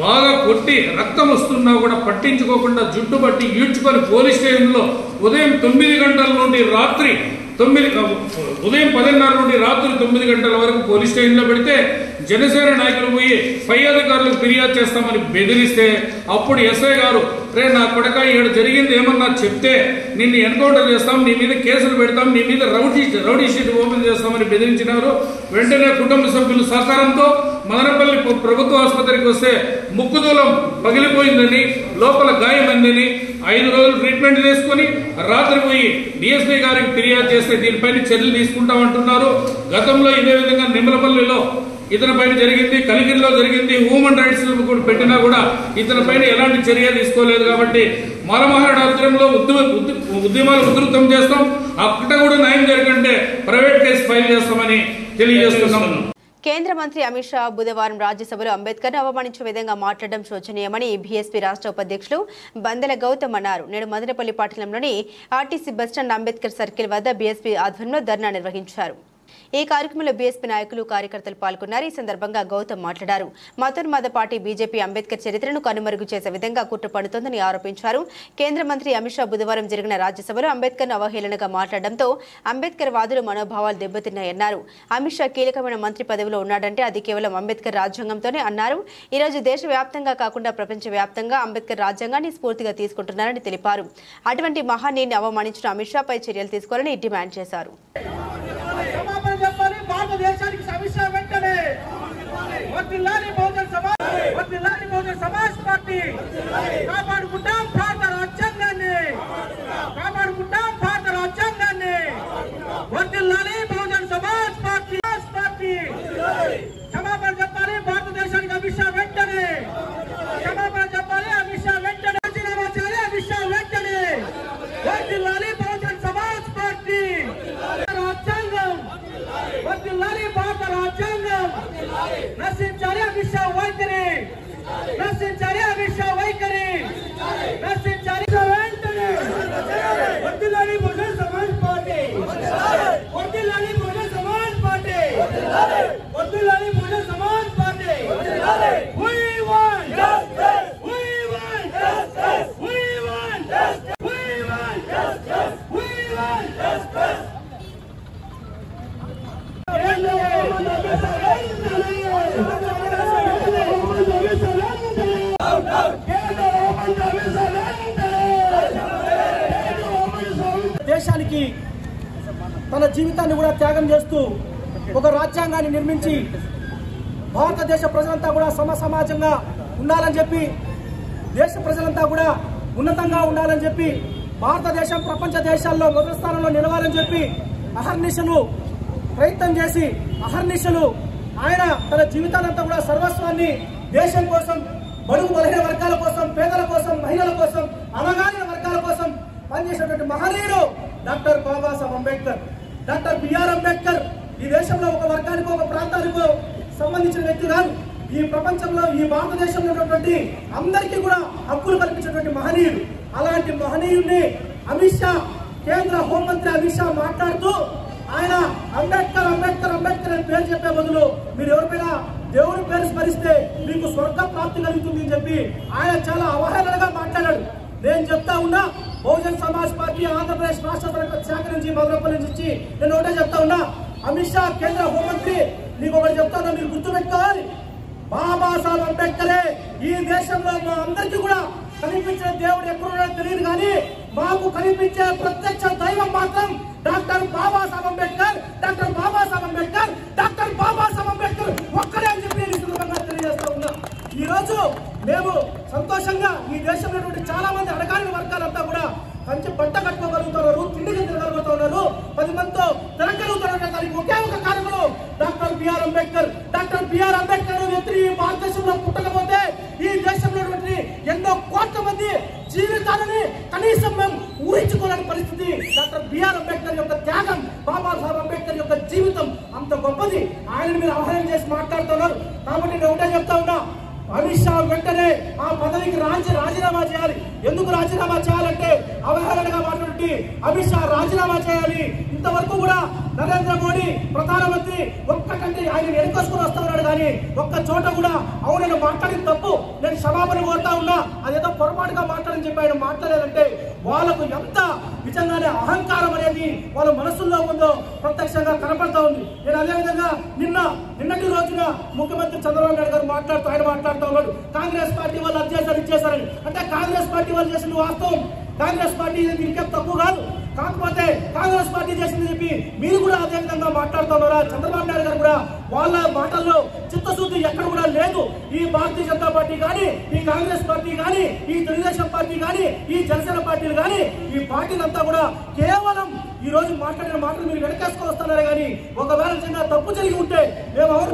బాగా కొట్టి రక్తం వస్తున్నా కూడా పట్టించుకోకుండా జుట్టు పట్టి ఈడ్చుకొని పోలీస్ స్టేషన్లో ఉదయం 9 గంటల నుండి రాత్రి ఉదయం 10:30 నుండి రాత్రి 9 గంటల వరకు పోలీస్ స్టేషన్లో పెడితే జనసేన నాయకులు పోయి పై అధికారులకు ఫిర్యాదు చేస్తామని బెదిరిస్తే అప్పుడు ఎస్ఐ గారు రే నా కొడక ఇక్కడ జరిగింది ఏమన్నా చెప్తే నిన్ను ఎన్కౌంటర్ చేస్తాం, నీ మీద కేసులు పెడతాం, నీ మీద రౌడీ షీట్ ఓపెన్ చేస్తామని బెదిరించినారు. వెంటనే కుటుంబ సభ్యుల సహకారంతో మదనపల్లి ప్రభుత్వ ఆసుపత్రికి వస్తే ముక్కుదూలం పగిలిపోయిందని లోపల గాయమైందని 5 రోజులు ట్రీట్మెంట్ తీసుకుని రాత్రి పోయి డిఎస్పీ గారికి ఫిర్యాదు చేస్తే దీనిపైన చర్యలు తీసుకుంటామంటున్నారు. గతంలో ఇదే విధంగా నిమ్మలపల్లిలో ఇతని పైన జరిగింది, కలిగిరిలో జరిగింది, హ్యూమన్ రైట్స్ పెట్టినా కూడా ఇతని పైన ఎలాంటి చర్య తీసుకోలేదు. కాబట్టి మాలమహారాడు ఆధ్వర్యంలో ఉద్యమాలు ఉధృతం చేస్తాం. అక్కడ కూడా న్యాయం జరగంటే ప్రైవేట్ కేసు ఫైల్ చేస్తామని తెలియజేస్తున్నాం. కేంద్ర మంత్రి అమిత్ షా బుధవారం రాజ్యసభలో అంబేద్కర్ అవమానించే విధంగా మాట్లాడడం శోచనీయమని బీఎస్పీ రాష్ట్ర ఉపాధ్యక్షులు బందెల గౌతమ్ అన్నారు. నేడు మదనపల్లి పట్టణంలోని ఆర్టీసీ బస్టాండ్ అంబేద్కర్ సర్కిల్ వద్ద బీఎస్పీ ఆధ్వర్యంలో ధర్నా నిర్వహించారు. ఈ కార్యక్రమంలో బీఎస్పీ నాయకులు కార్యకర్తలు పాల్గొన్నారు. ఈ సందర్భంగా గౌతమ్ మాట్లాడారు. మతోన్మాద పార్టీ బీజేపీ అంబేద్కర్ చరిత్రను కనుమరుగు చేసే విధంగా కుట్ర పడుతోందని ఆరోపించారు. కేంద్ర మంత్రి అమిత్ షా బుధవారం జరిగిన రాజ్యసభలో అంబేద్కర్ అవహేళనగా మాట్లాడడంతో అంబేద్కర్ వాదుల మనోభావాలు దెబ్బతిన్నాయన్నారు. అమిత్ షా కీలకమైన మంత్రి పదవిలో ఉన్నాడంటే అది కేవలం అంబేద్కర్ రాజ్యాంగంతోనే అన్నారు. ఈ రోజు దేశవ్యాప్తంగా కాకుండా ప్రపంచవ్యాప్తంగా అంబేద్కర్ రాజ్యాంగాన్ని స్ఫూర్తిగా తీసుకుంటున్నారని తెలిపారు. అటువంటి మహానీయుని అవమానించిన అమిత్ షాపై చర్యలు తీసుకోవాలని డిమాండ్ చేశారు. భారతదేశానికి సమస్య వెంటనే వర్ధిల్లాలి బహుజన సమాజ్ పార్టీ కాపాడుకుంటాం భారత రాజ్యాంగాన్ని వర్ధిల్లాలి బహుజన సమాజ్ పార్టీ క్షమాపణ చెప్పాలి భారతదేశానికి అమిత్ షా వెంటనే క్షమాపణ చెప్పాలి అమిత్ షా వెంటనే రాజీనామా చేయాలి అమిత్ షా వెంటనే వర్ధిల్లాలి బహుజన సమాజ్ పార్టీ రాజ్యాంగం వర్ధిల్లాలి భారత రాజ్యాంగం నశించాలి అమిత్ షా వైఖరి నశించాలి అమిత్ షా వైఖరి నశించాలి వెంటనే వర్ధిల్లాలి బహుజన సమాజ్ పార్టీ వర్ధిల్లాలి బహుజన సమాజ్ పార్టీ వర్ధిల్లాలి Bahujan Samaj Party we want justice we want justice we want justice we want justice we want justice దేశానికి తన జీవితాన్ని కూడా త్యాగం చేస్తూ ఒక రాజ్యాంగాన్ని నిర్మించి భారతదేశ ప్రజలంతా కూడా సమాజంగా ఉండాలని చెప్పి దేశ ప్రజలంతా కూడా ఉన్నతంగా ఉండాలని చెప్పి భారతదేశం ప్రపంచ దేశాల్లో మొదటి స్థానంలో నిలవాలని చెప్పి అహర్నిశలు ప్రయత్నం చేసి అహర్నిశలు ఆయన తన జీవితానంతా కూడా సర్వస్వాన్ని దేశం కోసం బడుగు బలహీన వర్గాల కోసం పేదల కోసం మహిళల కోసం అనగారిన వర్గాల కోసం పనిచేసినటువంటి మహనీయుడు doctor Babasaheb Ambedkar. Doctor BR Ambedkar ఈ దేశంలో ఒక వర్గానికో ఒక ప్రాంతానికో సంబంధించిన వ్యక్తి కాదు. ఈ ప్రపంచంలో ఈ భారతదేశంలో ఉన్నటువంటి అందరికీ కూడా హక్కులు కల్పించినటువంటి మహనీయుడు. అలాంటి మహనీయుడిని అమిత్ షా కేంద్ర హోంమంత్రి అమిత్ షా మాట్లాడుతూ ఆయన అంబేద్కర్ అంబేద్కర్ అంబేద్కర్ అని పేరు చెప్పే బదులు మీరు ఎవరిపైనా దేవుడి పేరు స్మరిస్తే మీకు స్వర్గ ప్రాప్తి కలుగుతుంది అని చెప్పి ఆయన చాలా అవహేళనగా మాట్లాడాడు. నేను చెప్తా ఉన్నా బహుజన సమాజ్ పార్టీ ఆంధ్రప్రదేశ్ రాష్ట్ర శాఖ నుంచి మదనపల్లి నుంచి నేను ఒకటే చెప్తా ఉన్నా, అమిత్ షా కేంద్ర హోంమంత్రి మీకు ఒకటి చెప్తా ఉన్నా, మీరు గుర్తుపెట్టుకోవాలి. బాబాసాహెబ్ అంబేద్కరే ఈ దేశంలో మా అందరికీ కూడా కనిపించిన దేవుడు ఎక్కడున్నాడో తెలియదు కానీ మాకు కనిపించే ప్రత్యక్ష దైవం మాత్రం doctor Babasaheb Ambedkar. Doctor Babasaheb Ambedkar doctor Babasaheb Ambedkar ఒక్కడే అని చెప్పి నేను సందర్భంగా తెలియజేస్తా ఉన్నా. ఈ రోజు మేము సంతోషంగా ఈ దేశంలో చాలా మంది అడగాని వర్గాలంతా కూడా మంచి బట్ట కట్టుకోగలుగుతున్నారు, తిండికి తిరగలుగుతున్నారు, 10 మందితో తిరగలుగుతున్నారు. దానికి ఒకే ఒక కారణం doctor BR Ambedkar. Doctor BR Ambedkar వ్యక్తి ఈ భారతదేశంలో పుట్టకపోతే ఈ దేశంలో ఎన్నో కోట్ల మంది జీవితాలని కనీస గొప్పది. ఆయన మీరు అవహేళన చేసి మాట్లాడుతున్నారు. కాబట్టి నేను ఒకటే చెప్తా ఉన్నా, అమిత్ షా వెంటనే ఆ పదవికి రాజీనామా చేయాలి. ఎందుకు రాజీనామా చేయాలంటే అవహేళనగా మాట్లాడి అమిత్ షా రాజీనామా చేయాలి. ఇంతవరకు కూడా నరేంద్ర మోడీ ప్రధానమంత్రి ఒక్కటంటే ఆయన ఎన్నికొసుకుని వస్తా ఉన్నాడు, కానీ ఒక్క చోట కూడా అవునని మాట్లాడిన తప్పు నేను క్షమాపణ కోరుతా ఉన్నా, అదేదో పొరపాటుగా మాట్లాడని చెప్పి ఆయన మాట్లాడేదంటే వాళ్ళకు ఎంత నిజంగానే అహంకారం అనేది వాళ్ళ మనసుల్లో ఉందో ప్రత్యక్షంగా కనపడతా ఉంది. నేను అదేవిధంగా నిన్నటి రోజున ముఖ్యమంత్రి చంద్రబాబు నాయుడు గారు మాట్లాడుతూ ఉన్నాడు, కాంగ్రెస్ పార్టీ వాళ్ళు అది చేశారని. అంటే కాంగ్రెస్ పార్టీ వాళ్ళు చేసిన వాస్తవం, కాంగ్రెస్ పార్టీ దీనికేం తక్కువ కాదు. కాకపోతే కాంగ్రెస్ పార్టీ చేసింది చెప్పి మీరు కూడా అదే విధంగా మాట్లాడుతున్నారా? చంద్రబాబు నాయుడు గారు కూడా వాళ్ళ మాటల్లో చిత్తశుద్ధి ఎక్కడ కూడా లేదు. ఈ భారతీయ జనతా పార్టీ కానీ, ఈ కాంగ్రెస్ పార్టీ కానీ, ఈ తెలుగుదేశం పార్టీ కానీ, ఈ జనసేన పార్టీలు కానీ, ఈ పార్టీలంతా కూడా కేవలం ఈ రోజు మాట్లాడిన మాటలు మీరు వెనకేసుకొని వస్తున్నారే కానీ ఒకవేళ నిజంగా తప్పు జరిగి ఉంటే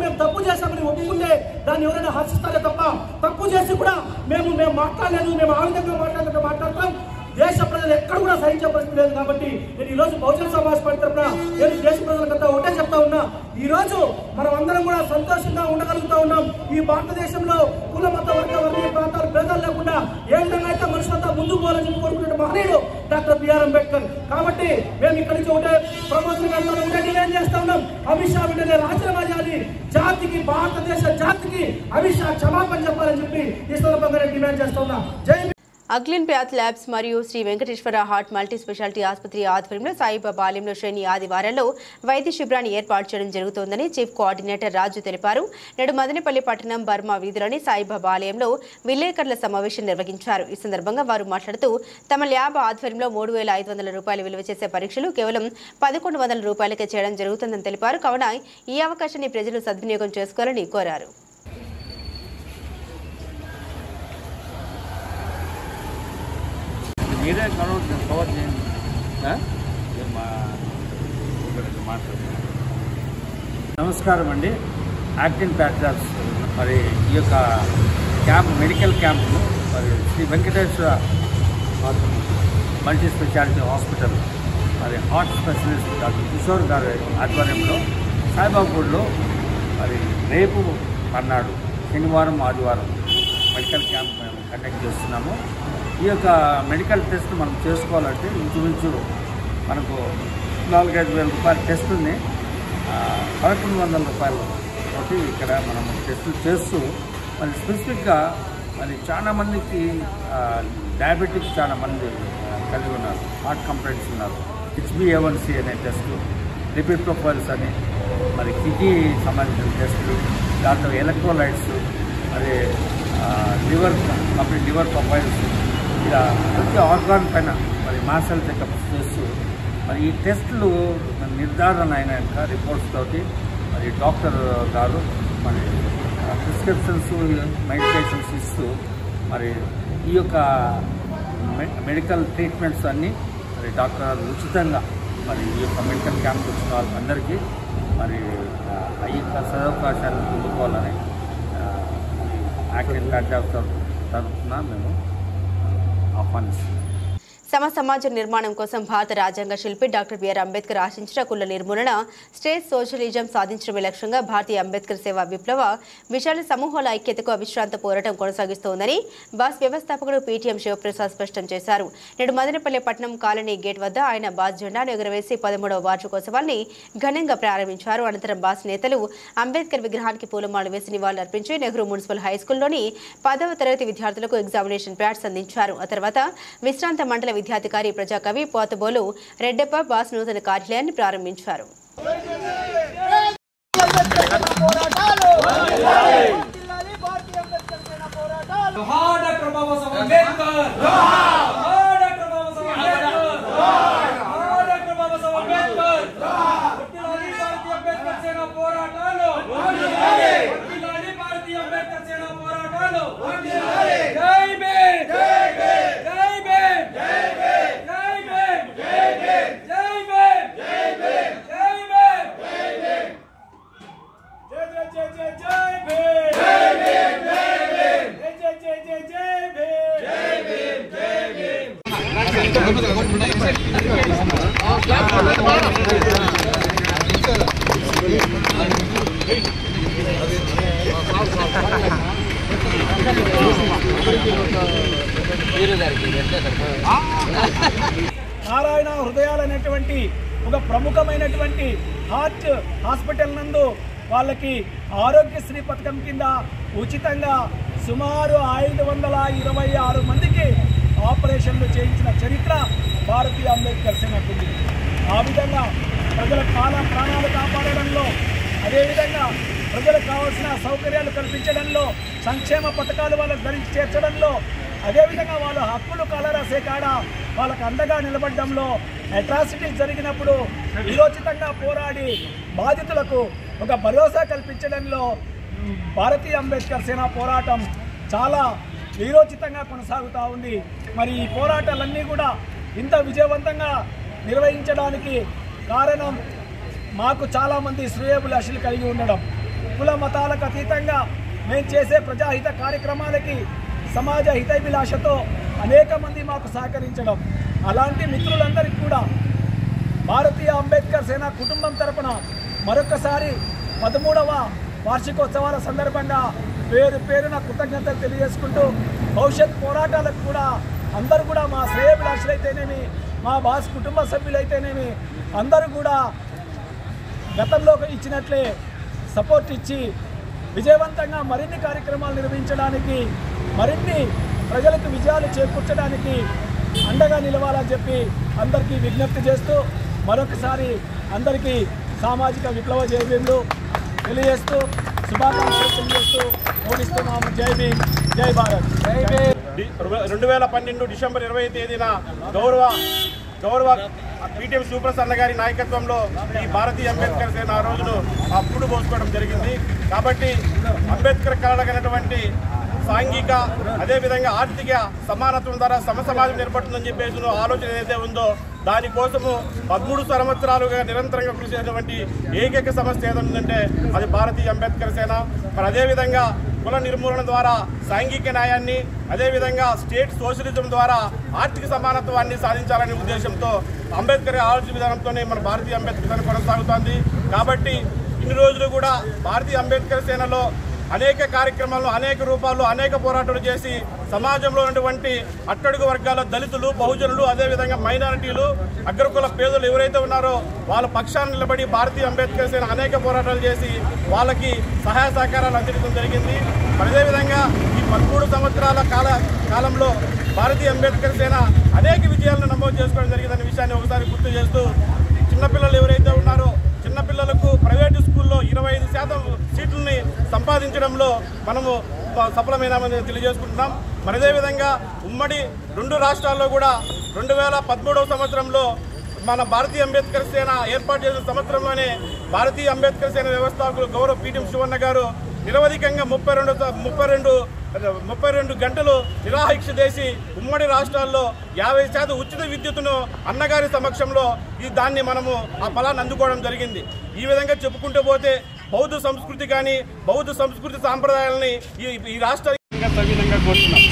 మేము తప్పు చేశామని ఒప్పుకుంటే దాన్ని ఎవరైనా హర్షిస్తారే తప్ప తప్పు చేసి కూడా మేము మాట్లాడలేదు, మేము ఆ విధంగా మాట్లాడతాం. దేశ ప్రజలు ఎక్కడ కూడా సహించే పరిస్థితి లేదు. కాబట్టి నేను ఈ రోజు బహుజన సమాజ్ పార్టీ తరఫున నేను దేశ ప్రజలకంతా ఒకటే చెప్తా ఉన్నా, ఈ రోజు మనం అందరం కూడా సంతోషంగా ఉండగలుగుతా ఉన్నాం. ఈ భారతదేశంలో కుల మత వర్గీయ ప్రాంతాలు భేదాలు లేకుండా ఏ విధంగా అయితే మనుషులంతా ముందుకు పోవాలని చెప్పి కోరుకునే మహనీయుడు డాక్టర్ బిఆర్ అంబేద్కర్. కాబట్టి మేము ఇక్కడి నుంచి ఒకటే ప్రమోషన్ ఒకటే డిమాండ్ చేస్తా ఉన్నాం, అమిత్ షా వెంటనే రాజీనామా చేయాలి. జాతికి, భారతదేశ జాతికి అమిత్ షా క్షమాపణ చెప్పాలని చెప్పి ఈ సందర్భంగా నేను డిమాండ్ చేస్తా ఉన్నా. జై అగ్లిన్ ప్యాథ్ ల్యాబ్స్ మరియు Shri Venkateswara heart multi speciality ఆసుపత్రి ఆధ్వర్యంలో సాయిబాబా ఆలయంలో శని ఆదివారాల్లో వైద్య శిబిరాన్ని ఏర్పాటు చేయడం జరుగుతోందని చీఫ్ కోఆర్డినేటర్ రాజు తెలిపారు. నేడు మదనపల్లి పట్టణం బర్మా వీధిలోని సాయిబాబా ఆలయంలో విలేకరుల సమావేశం నిర్వహించారు. ఈ సందర్భంగా వారు మాట్లాడుతూ తమ ల్యాబ్ ఆధ్వర్యంలో 3,500 రూపాయలు విలువ చేసే పరీక్షలు కేవలం 1,100 రూపాయలకే చేయడం జరుగుతుందని తెలిపారు. కావున ఈ అవకాశాన్ని ప్రజలు సద్వినియోగం చేసుకోవాలని కోరారు. మీరే కవర్ చేయండి. నమస్కారం అండి. యాక్టిన్ ప్యాథ్లాబ్స్ మరి ఈ యొక్క మెడికల్ క్యాంప్ను మరి Shri Venkateswara multi speciality hospital మరి హార్ట్ స్పెషలిస్ట్ డాక్టర్ కిషోర్ గారి ఆధ్వర్యంలో సాయిబాబాపూర్లో మరి రేపు మర్నాడు శనివారం ఆదివారం మెడికల్ క్యాంప్ మేము కండక్ట్ చేస్తున్నాము. ఈ యొక్క మెడికల్ టెస్ట్ మనం చేసుకోవాలంటే ఇంచుమించు మనకు 4,000-5,000 రూపాయల టెస్ట్ ఉంది. 1,100 రూపాయలు తోటి ఇక్కడ మనం టెస్టులు చేస్తూ మరి స్పెసిఫిక్గా మరి చాలామందికి డయాబెటిక్స్ చాలామంది కలిగి ఉన్నారు, హార్ట్ కంప్లైంట్స్ ఉన్నారు. HbA1c అనే టెస్టు, లిపిడ్ ప్రొఫైల్స్ అని మరి కిడ్నీ సంబంధించిన టెస్టులు, దాంట్లో ఎలక్ట్రోలైట్స్, మరి కంప్లీట్ లివర్ ప్రొఫైల్స్, ఇలా ప్రతి ఆర్గాన్ పైన మరి మాసల్ చెకప్స్ చేస్తూ మరి ఈ టెస్టులు నిర్ధారణ అయినాక రిపోర్ట్స్ తోటి మరి డాక్టర్ గారు మరి ప్రిస్క్రిప్షన్స్ మెడికేషన్స్ ఇస్తూ మరి ఈ యొక్క మెడికల్ ట్రీట్మెంట్స్ అన్నీ మరి డాక్టర్ గారు ఉచితంగా మరి ఈ యొక్క మెడికల్ క్యాంప్ వచ్చిన వాళ్ళందరికీ మరి ఈ యొక్క సదవకాశాలను పొందుకోవాలని యాక్టిన్ ప్యాథ్లాబ్స్ తరఫున మేము ఆహ్వానిస్తున్నాం. సమాజ నిర్మాణం కోసం భారత రాజ్యాంగ శిల్పి డాక్టర్ బిఆర్ అంబేద్కర్ ఆశించిన కుల నిర్మూలన, స్టేట్ సోషలిజం సాధించడమే లక్ష్యంగా భారతీయ అంబేద్కర్ సేవా విప్లవ విశాల సమూహాల ఐక్యతకు అవిశ్రాంత పోరాటం కొనసాగిస్తోందని బాస్ వ్యవస్థాపకుడు పీటీఎం శివప్రసాద్ స్పష్టం చేశారు. నేడు మదనపల్లి పట్టణం కాలనీ గేట్ వద్ద ఆయన బాస్ జెండాను ఎగురవేసి 13వ వార్షికోత్సవాన్ని ఘనంగా ప్రారంభించారు. అనంతరం బాస్ నేతలు అంబేద్కర్ విగ్రహానికి పూలమాల వేసి నివాళులర్పించి నెహ్రూ మున్సిపల్ హైస్కూల్లోని 10వ తరగతి విద్యార్థులకు ఎగ్జామినేషన్ ప్యాడ్స్ అందించారు. ఆ తర్వాత విశ్రాంత మండల విద్యాధికారి ప్రజాకవి పోతబోలు రెడ్డప్ప బాస్ నూతన కార్యాలయాన్ని ప్రారంభించారు. నారాయణ హృదయాలు అనేటువంటి ఒక ప్రముఖమైనటువంటి హార్ట్ హాస్పిటల్ నందు వాళ్ళకి ఆరోగ్యశ్రీ పథకం కింద ఉచితంగా సుమారు 526 మందికి ఆపరేషన్లు చేయించిన చరిత్ర భారతీయ అంబేద్కర్ సేనకుంది. ఆ విధంగా ప్రజల ప్రాణాలు కాపాడడంలో, అదేవిధంగా ప్రజలకు కావాల్సిన సౌకర్యాలు కల్పించడంలో, సంక్షేమ పథకాలు వాళ్ళకు ధరించి చేర్చడంలో, అదేవిధంగా వాళ్ళ హక్కులు కాలరాసే కాడ వాళ్ళకు అండగా నిలబడడంలో, అట్రాసిటీస్ జరిగినప్పుడు వీరోచితంగా పోరాడి బాధితులకు ఒక భరోసా కల్పించడంలో భారతీయ అంబేద్కర్ సేన పోరాటం చాలా వీరోచితంగా కొనసాగుతూ ఉంది. మరి ఈ పోరాటాలన్నీ కూడా ఇంత విజయవంతంగా నిర్వహించడానికి కారణం మాకు చాలామంది శ్రేయోభిలాషులు కలిగి ఉండడం, కుల మతాలకు అతీతంగా మేము చేసే ప్రజాహిత కార్యక్రమాలకి సమాజ హితైభిలాషతో అనేక మంది మాకు సహకరించడం, అలాంటి మిత్రులందరికీ కూడా భారతీయ అంబేద్కర్ సేన కుటుంబం తరపున మరొకసారి 13వ వార్షికోత్సవాల సందర్భంగా పేరున కృతజ్ఞతలు తెలియజేసుకుంటూ, భవిష్యత్ పోరాటాలకు కూడా అందరూ కూడా మా శ్రేయోభిలాషులైతేనేమి, మా బాస్ కుటుంబ సభ్యులైతేనేమి అందరూ కూడా గతంలో ఇచ్చినట్లే సపోర్ట్ ఇచ్చి విజయవంతంగా మరిన్ని కార్యక్రమాలు నిర్వహించడానికి, మరిన్ని ప్రజలకు విజయాలు చేకూర్చడానికి అండగా నిలవాలని చెప్పి అందరికీ విజ్ఞప్తి చేస్తూ, మరొకసారి అందరికీ సామాజిక విప్లవ జయభీములు తెలియజేస్తూ శుభాకాంక్షలు తెలియజేస్తూ ఓడిస్తున్నాము. జై భీమ్, జై భారత్. 2012 డిసెంబర్ 20 తేదీన గౌరవ పీటీఎం సూప్రసన్న గారి నాయకత్వంలో ఈ భారతీయ అంబేద్కర్ సేన ఆ రోజును అప్పుడు పోసుకోవడం జరిగింది. కాబట్టి అంబేద్కర్ కలగనటువంటి సాంఘిక అదేవిధంగా ఆర్థిక సమానత్వం ద్వారా సమసమాజం ఏర్పడుతుందని చెప్పేసి ఆలోచన ఏదైతే ఉందో దానికోసము 13 సంవత్సరాలుగా నిరంతరంగా కృషి చేసినటువంటి ఏకైక సమస్య ఏదంటే అది భారతీయ అంబేద్కర్ సేన. మరి అదేవిధంగా కుల నిర్మూలన ద్వారా సాంఘిక న్యాయాన్ని, అదేవిధంగా స్టేట్ సోషలిజం ద్వారా ఆర్థిక సమానత్వాన్ని సాధించాలనే ఉద్దేశంతో అంబేద్కర్ ఆలోచన విధానంతోనే మన భారతీయ అంబేద్కర్ సేన కొనసాగుతోంది. కాబట్టి ఇన్ని రోజులు కూడా భారతీయ అంబేద్కర్ సేనలో అనేక కార్యక్రమాలు, అనేక రూపాల్లో అనేక పోరాటాలు చేసి సమాజంలో ఉన్నటువంటి అట్టడుగు వర్గాల దళితులు, బహుజనులు, అదేవిధంగా మైనారిటీలు, అగ్రకుల పేదలు ఎవరైతే ఉన్నారో వాళ్ళ పక్షాన్ని నిలబడి భారతీయ అంబేద్కర్ సేన అనేక పోరాటాలు చేసి వాళ్ళకి సహాయ సహకారాలు అందించడం జరిగింది. అదేవిధంగా ఈ 13 సంవత్సరాల కాలంలో భారతీయ అంబేద్కర్ సేన అనేక విజయాలను నమోదు చేసుకోవడం జరిగిందనే విషయాన్ని ఒకసారి గుర్తు చేస్తూ, చిన్నపిల్లలు ఎవరైతే ఉన్నారో చిన్నపిల్లలకు ప్రైవేటు స్కూల్లో 25% సీట్లని సంపాదించడంలో మనము సఫలమైనామని తెలియజేసుకుంటున్నాం. మరి అదేవిధంగా ఉమ్మడి 2 రాష్ట్రాల్లో కూడా 2013వ సంవత్సరంలో మన భారతీయ అంబేద్కర్ సేన ఏర్పాటు చేసిన సంవత్సరంలోనే భారతీయ అంబేద్కర్ సేన వ్యవస్థాపకులు గౌరవ పీటీఎం శివన్న గారు నిరవధికంగా 32 గంటలు నిరాహీక్ష చేసి ఉమ్మడి రాష్ట్రాల్లో 50% ఉచిత విద్యుత్తును అన్నగారి సమక్షంలో దాన్ని మనము ఆ ఫలాన్ని అందుకోవడం జరిగింది. ఈ విధంగా చెప్పుకుంటూ పోతే బౌద్ధ సంస్కృతి కానీ బౌద్ధ సంస్కృతి సాంప్రదాయాలని ఈ రాష్ట్రంగా సవినంగా కోరుతున్నాం.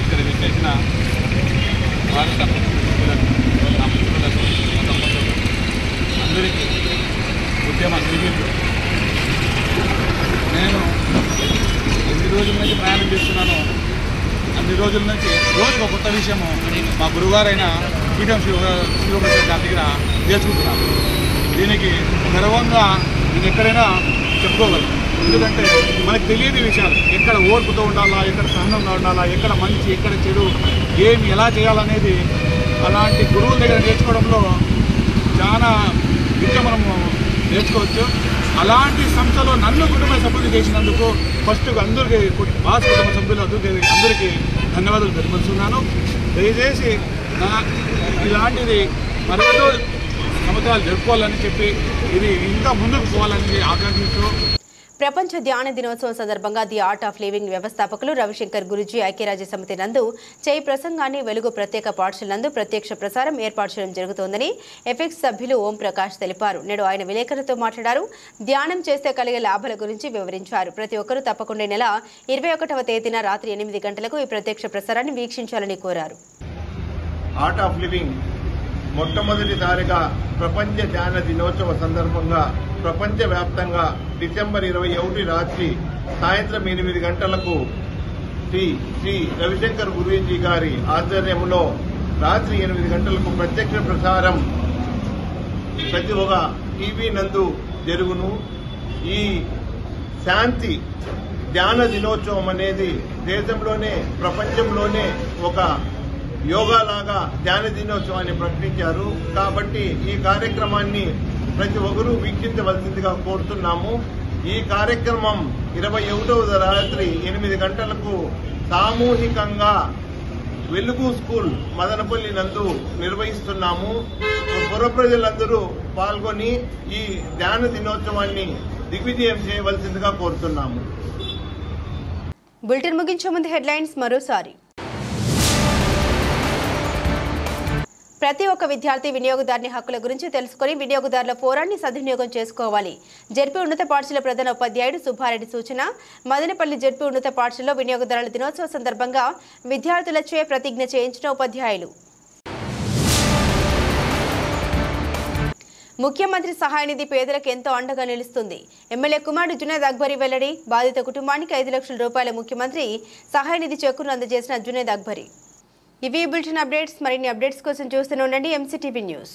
ఇక్కడ చేసిన భారత అందరికీ ఉద్యమ నిర్వీర్లు, నేను ఎన్ని రోజుల నుంచి ప్రయాణం చేస్తున్నానో అన్ని రోజుల నుంచి రోజుకు కొత్త విషయము మా గురుగారైన పీఠం శివప్రసాద్ గారి దగ్గర నేర్చుకుంటున్నాను. దీనికి గర్వంగా నేను ఎక్కడైనా చెప్పుకోగలను. ఎందుకంటే మనకు తెలియని విషయాలు, ఎక్కడ ఓర్పుతో ఉండాలా, ఎక్కడ సహనంగా ఉండాలా, ఎక్కడ మంచి ఎక్కడ చెడు, ఏమి ఎలా చేయాలనేది అలాంటి గురువుల దగ్గర నేర్చుకోవడంలో చాలా ఇంకా మనము నేర్చుకోవచ్చు. అలాంటి సంస్థలో నన్ను కుటుంబ సభ్యులు చేసినందుకు ఫస్ట్ అందరికీ బాస్ కుటుంబ సభ్యులు అందరికీ ధన్యవాదాలు తెలియపరుస్తున్నాను. దయచేసి ఇలాంటిది మరొక సంవత్సరాలు జరుపుకోవాలని చెప్పి ఇది ఇంకా ముందుకు పోవాలని ఆకాంక్షిస్తూ ప్రపంచ ధ్యాన దినోత్సవం సందర్భంగా ది ఆర్ట్ ఆఫ్ లివింగ్ వ్యవస్థాపకులు రవిశంకర్ గురూజీ ఐక్యరాజ్య సమితి నందు చేయి ప్రసంగాన్ని వెలుగు ప్రత్యేక పాఠశాల నందు ప్రత్యక్ష ప్రసారం ఏర్పాటు చేయడం జరుగుతోందని ఎఫెక్స్ సభ్యులు ఓం ప్రకాష్ తెలిపారు. నేడు ఆయన విలేకరులతో మాట్లాడారు. ధ్యానం చేస్తే కలిగే లాభాల గురించి వివరించారు. ప్రతి ఒక్కరూ తప్పకుండా నెల 21వ తేదీన రాత్రి 8 గంటలకు ఈ ప్రత్యక్ష ప్రసారాన్ని వీక్షించాలని కోరారు. ఆర్ట్ ఆఫ్ లివింగ్ మొట్టమొదటిసారిగా ప్రపంచ ధ్యాన దినోత్సవ సందర్భంగా ప్రపంచవ్యాప్తంగా డిసెంబర్ 21 రాత్రి సాయంత్రం 8 గంటలకు శ్రీ రవిశంకర్ గురూజీ గారి ఆధ్వర్యంలో రాత్రి 8 గంటలకు ప్రత్యక్ష ప్రసారం ప్రతి ఒక్క టీవీ నందు జరుగును. ఈ శాంతి ధ్యాన దినోత్సవం అనేది దేశంలోనే ప్రపంచంలోనే ఒక యోగాలాగా ధ్యాన దినోత్సవాన్ని ప్రకటించారు. కాబట్టి ఈ కార్యక్రమాన్ని ప్రతి ఒక్కరూ వీక్షించవలసిందిగా కోరుతున్నాము. ఈ కార్యక్రమం 21వ రాత్రి 8 గంటలకు సామూహికంగా వెలుగు స్కూల్ మదనపల్లి నందు నిర్వహిస్తున్నాము. పుర ప్రజలందరూ పాల్గొని ఈ ధ్యాన దినోత్సవాన్ని దిగ్విజయం చేయవలసిందిగా కోరుతున్నాము. బులెటిన్ ముగించే ముందు హెడ్లైన్స్ మరోసారి. ప్రతి ఒక్క విద్యార్థి వినియోగదారుని హక్కుల గురించి తెలుసుకుని వినియోగదారుల ఫోరాన్ని సద్వినియోగం చేసుకోవాలి. జెడ్పీ ఉన్నత పాఠశాల ప్రధాన ఉపాధ్యాయుడు సుబ్బారెడ్డి సూచన. మదనపల్లి జెడ్పీ ఉన్నత పాఠశాలలో వినియోగదారుల దినోత్సవ సందర్భంగా విద్యార్థులచే ప్రతిజ్ఞ చేయించిన ఉపాధ్యాయులు. ముఖ్యమంత్రి సహాయ నిధి పేదలకు ఎంతో అండగా నిలుస్తుంది. ఎమ్మెల్యే కుమారుడు జునేద్ అక్బరీ వెల్లడి. బాధిత కుటుంబానికి 5 లక్షల రూపాయల ముఖ్యమంత్రి సహాయ నిధి చెక్కును అందజేసిన జునేద్ అక్బరీ. ఇవి బులెటిన్ అప్డేట్స్. మరిన్ని అప్డేట్స్ కోసం చూస్తూనే ఉండండి MCTV న్యూస్.